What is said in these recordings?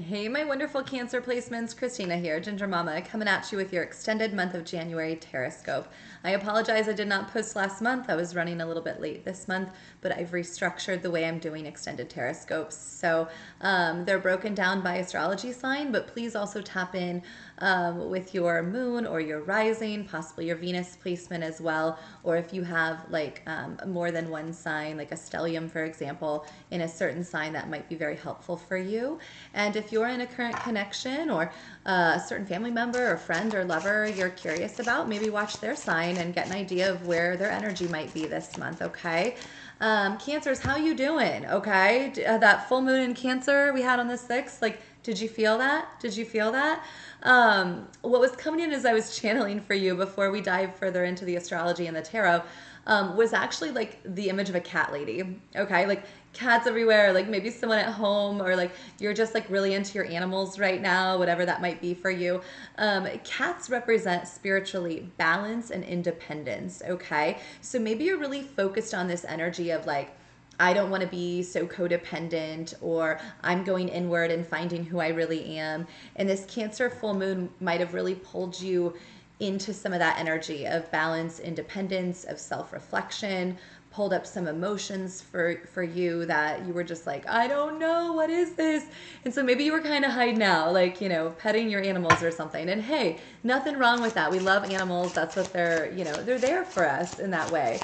Hey, my wonderful Cancer placements. Christina here, Ginger Mama, coming at you with your extended month of January Tarotscope. I apologize I did not post last month. I was running a little bit late this month, but I've restructured the way I'm doing extended Tarotscopes. So they're broken down by astrology sign, but please also tap in with your moon or your rising, possibly your Venus placement as well, or if you have like more than one sign, like a stellium, for example, in a certain sign, that might be very helpful for you. And if you're in a current connection or a certain family member or friend or lover you're curious about, maybe watch their sign and get an idea of where their energy might be this month, okay? Cancers, how you doing? Okay, that full moon in Cancer we had on the 6th, like, did you feel that? Did you feel that? What was coming in as I was channeling for you before we dive further into the astrology and the tarot was actually like the image of a cat lady. Okay, like cats everywhere, like maybe someone at home, or like you're just like really into your animals right now, whatever that might be for you. Cats represent spiritually balance and independence. Okay, so maybe you're really focused on this energy of like, I don't want to be so codependent, or I'm going inward and finding who I really am. And this Cancer full moon might have really pulled you into some of that energy of balance, independence, of self-reflection, pulled up some emotions for you that you were just like, I don't know, what is this? And so maybe you were kind of hiding out, like, you know, petting your animals or something. And hey, nothing wrong with that. We love animals. That's what they're, you know, they're there for us in that way.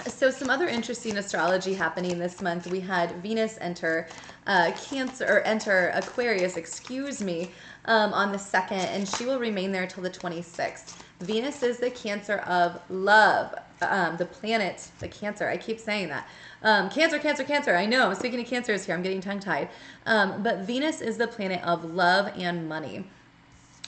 So some other interesting astrology happening this month. We had Venus enter Cancer, or enter Aquarius, excuse me, on the 2nd, and she will remain there till the 26th. Venus is the Cancer of love, the planet, the Cancer. I keep saying that. Cancer, Cancer, Cancer. I know, I'm speaking to Cancers here. I'm getting tongue-tied. But Venus is the planet of love and money.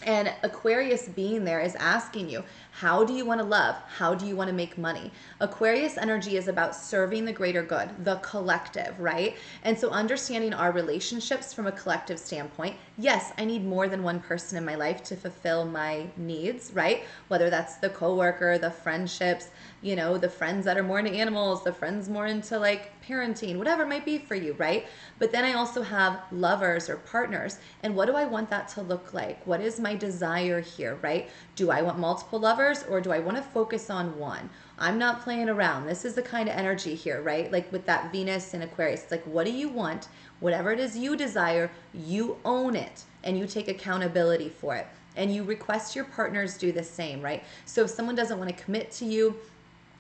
And Aquarius being there is asking you, how do you want to love? How do you want to make money? Aquarius energy is about serving the greater good, the collective, right? And so understanding our relationships from a collective standpoint. Yes, I need more than one person in my life to fulfill my needs, right? Whether that's the coworker, the friendships, you know, the friends that are more into animals, the friends more into like parenting, whatever it might be for you, right? But then I also have lovers or partners. And what do I want that to look like? What is my desire here, right? Do I want multiple lovers, or do I want to focus on one? I'm not playing around. This is the kind of energy here, right? Like with that Venus and Aquarius, it's like, what do you want? Whatever it is you desire, you own it and you take accountability for it. And you request your partners do the same, right? So if someone doesn't want to commit to you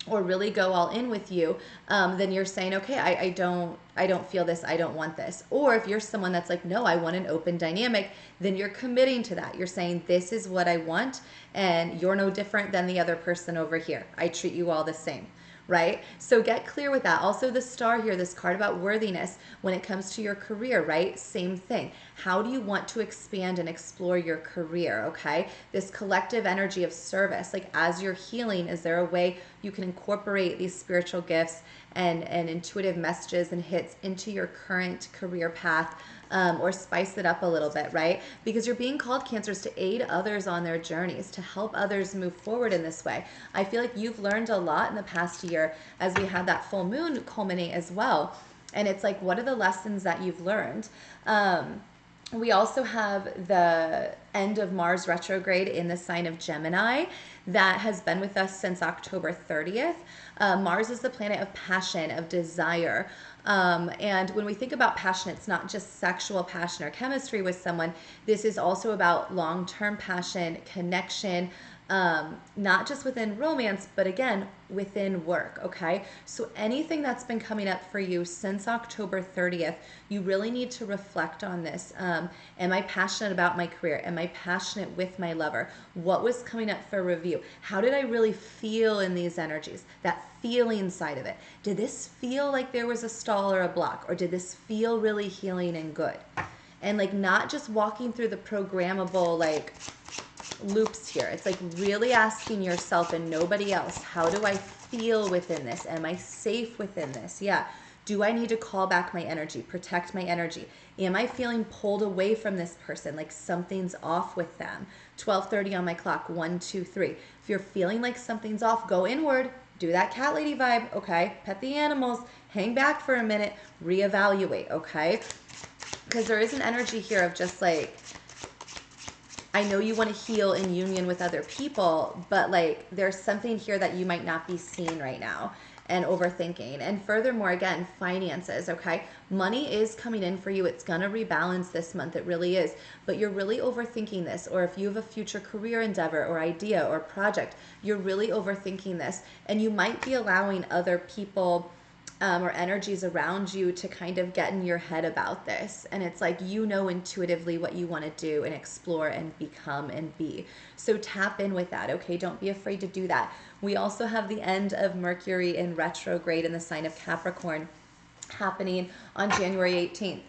or really go all in with you, then you're saying, okay, I don't feel this, I don't want this. Or if you're someone that's like, no, I want an open dynamic, then you're committing to that. You're saying, this is what I want, and you're no different than the other person over here. I treat you all the same. Right? So get clear with that. Also, the star here, this card about worthiness, when it comes to your career, right? Same thing. How do you want to expand and explore your career? Okay. This collective energy of service, like as you're healing, is there a way you can incorporate these spiritual gifts and intuitive messages and hits into your current career path? Or spice it up a little bit, right? Because you're being called, Cancers, to aid others on their journeys, to help others move forward in this way. I feel like you've learned a lot in the past year as we had that full moon culminate as well. And it's like, what are the lessons that you've learned? We also have the end of Mars retrograde in the sign of Gemini that has been with us since October 30th. Mars is the planet of passion, of desire. And when we think about passion, it's not just sexual passion or chemistry with someone. This is also about long-term passion, connection, not just within romance, but again, within work, okay? So anything that's been coming up for you since October 30th, you really need to reflect on this. Am I passionate about my career? Am I passionate with my lover? What was coming up for review? How did I really feel in these energies? That feeling side of it. Did this feel like there was a stall or a block? Or did this feel really healing and good? And like not just walking through the programmable like loops here. It's like really asking yourself and nobody else, how do I feel within this? Am I safe within this? Yeah. Do I need to call back my energy, protect my energy? Am I feeling pulled away from this person, like something's off with them? 12:30 on my clock, 1, 2, 3. If you're feeling like something's off, go inward. Do that cat lady vibe, okay? Pet the animals, hang back for a minute, reevaluate, okay? because there is an energy here of just like, I know you want to heal in union with other people, but like there's something here that you might not be seeing right now and overthinking. And furthermore, again, finances, okay? Money is coming in for you. It's going to rebalance this month. It really is. But you're really overthinking this. Or if you have a future career endeavor or idea or project, you're really overthinking this. And you might be allowing other people or energies around you to kind of get in your head about this. And it's like, you know, intuitively what you want to do and explore and become and be. So tap in with that, okay? Don't be afraid to do that. We also have the end of Mercury in retrograde in the sign of Capricorn happening on January 18th.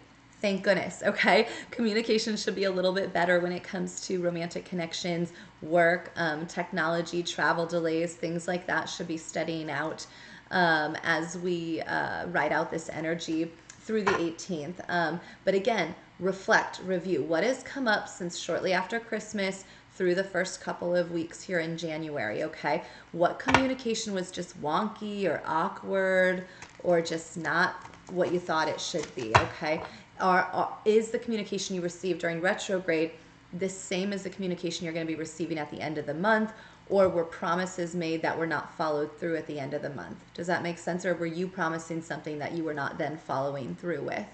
Thank goodness, okay? Communication should be a little bit better when it comes to romantic connections, work, technology, travel delays, things like that should be steadying out as we ride out this energy through the 18th. But again, reflect, review. What has come up since shortly after Christmas through the first couple of weeks here in January, okay? What communication was just wonky or awkward or just not what you thought it should be, okay? Or is the communication you received during retrograde the same as the communication you're going to be receiving at the end of the month? Or were promises made that were not followed through at the end of the month? Does that make sense? Or were you promising something that you were not then following through with?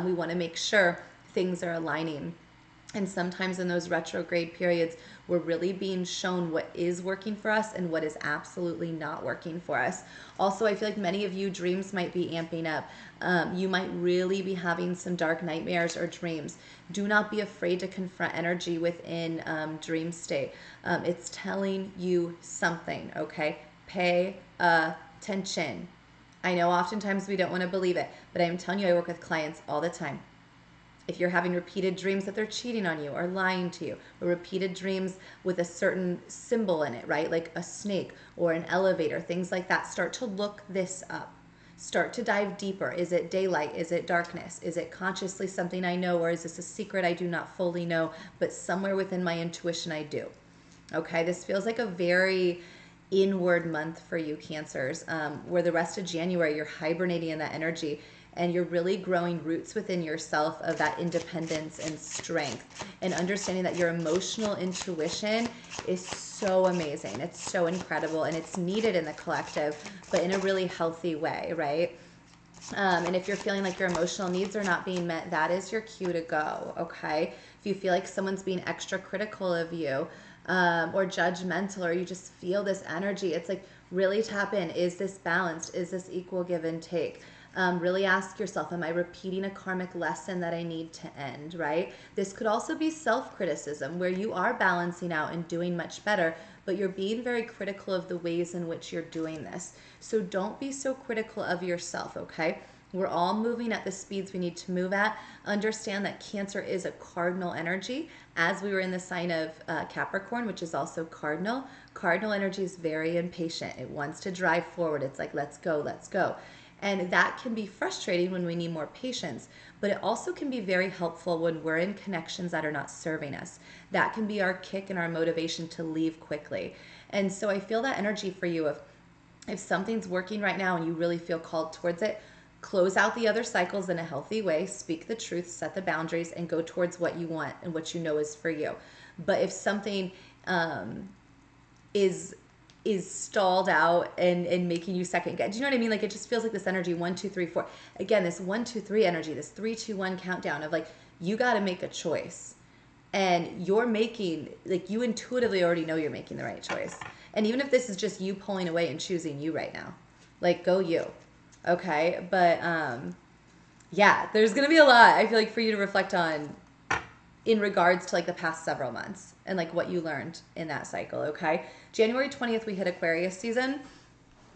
We want to make sure things are aligning. And sometimes in those retrograde periods, we're really being shown what is working for us and what is absolutely not working for us. Also, I feel like many of you, dreams might be amping up. You might really be having some dark nightmares or dreams. Do not be afraid to confront energy within dream state. It's telling you something, okay? Pay attention. I know oftentimes we don't want to believe it, but I'm telling you, I work with clients all the time. If you're having repeated dreams that they're cheating on you or lying to you, or repeated dreams with a certain symbol in it, right? Like a snake or an elevator, things like that, start to look this up. Start to dive deeper. Is it daylight? Is it darkness? Is it consciously something I know, or is this a secret I do not fully know, but somewhere within my intuition I do? Okay, this feels like a very inward month for you, Cancers, where the rest of January you're hibernating in that energy and you're really growing roots within yourself of that independence and strength, and understanding that your emotional intuition is so amazing. It's so incredible, and it's needed in the collective, but in a really healthy way, right? And if you're feeling like your emotional needs are not being met, that is your cue to go, okay? If you feel like someone's being extra critical of you, or judgmental, or you just feel this energy, it's like, really tap in. Is this balanced? Is this equal give and take? Really ask yourself, am I repeating a karmic lesson that I need to end, right? This could also be self-criticism, where you are balancing out and doing much better, but you're being very critical of the ways in which you're doing this. So don't be so critical of yourself, okay? We're all moving at the speeds we need to move at. Understand that Cancer is a cardinal energy, as we were in the sign of Capricorn, which is also cardinal. Cardinal energy is very impatient. It wants to drive forward. It's like, let's go, let's go. And that can be frustrating when we need more patience, but it also can be very helpful when we're in connections that are not serving us. That can be our kick and our motivation to leave quickly. And so I feel that energy for you of, if something's working right now and you really feel called towards it, close out the other cycles in a healthy way, speak the truth, set the boundaries, and go towards what you want and what you know is for you. But if something is stalled out and making you second guess. Do you know what I mean? Like, it just feels like this energy, 1, 2, 3, 4. Again, this 1, 2, 3 energy, this 3, 2, 1 countdown of like, you got to make a choice. And you're making, like, you intuitively already know you're making the right choice. And even if this is just you pulling away and choosing you right now, like, go you. Okay? But yeah, there's going to be a lot, I feel like, for you to reflect on in regards to like the past several months and like what you learned in that cycle, okay? January 20th, we hit Aquarius season.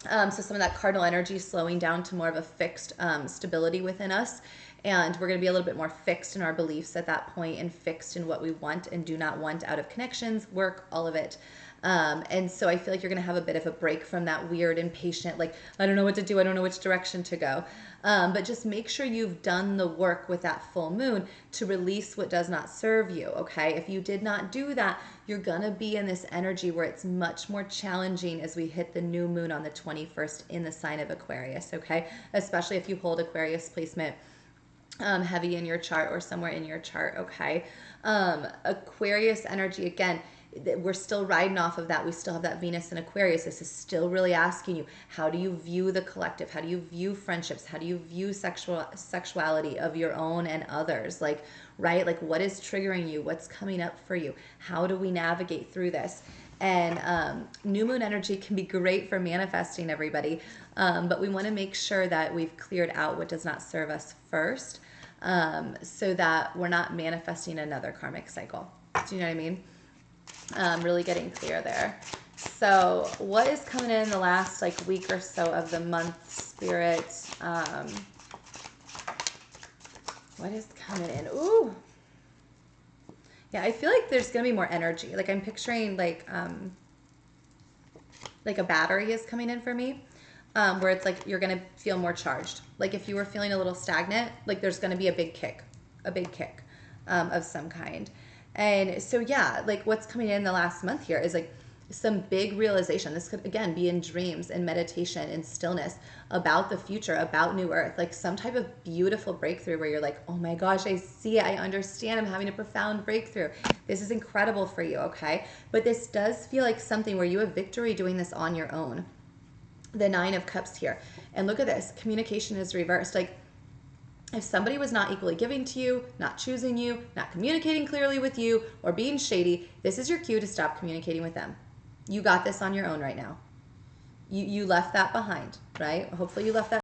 So some of that cardinal energy slowing down to more of a fixed stability within us. And we're going to be a little bit more fixed in our beliefs at that point, and fixed in what we want and do not want out of connections, work, all of it. And so I feel like you're going to have a bit of a break from that weird, impatient, like, I don't know what to do, I don't know which direction to go. But just make sure you've done the work with that full moon to release what does not serve you, okay? If you did not do that, you're going to be in this energy where it's much more challenging as we hit the new moon on the 21st in the sign of Aquarius, okay? Especially if you hold Aquarius placement heavy in your chart or somewhere in your chart, okay? Aquarius energy, again, we're still riding off of that. We still have that Venus in Aquarius. This is still really asking you, how do you view the collective? How do you view friendships? How do you view sexuality of your own and others? Like, right? Like, what is triggering you? What's coming up for you? How do we navigate through this? And new moon energy can be great for manifesting, everybody. But we want to make sure that we've cleared out what does not serve us first, so that we're not manifesting another karmic cycle. Do you know what I mean? Really getting clear there. So what is coming in the last like week or so of the month, Spirit? What is coming in? Ooh. Yeah, I feel like there's going to be more energy. Like I'm picturing like a battery is coming in for me. Where it's like you're going to feel more charged. Like if you were feeling a little stagnant, like there's going to be a big kick of some kind. And so, yeah, like what's coming in the last month here is like some big realization. This could, again, be in dreams, in meditation, in stillness about the future, about New Earth, like some type of beautiful breakthrough where you're like, oh my gosh, I see it. I understand. I'm having a profound breakthrough. This is incredible for you, okay? But this does feel like something where you have victory doing this on your own. The Nine of Cups here. And look at this. Communication is reversed. Like, if somebody was not equally giving to you, not choosing you, not communicating clearly with you, or being shady, this is your cue to stop communicating with them. You got this on your own right now. You left that behind, right? Hopefully you left that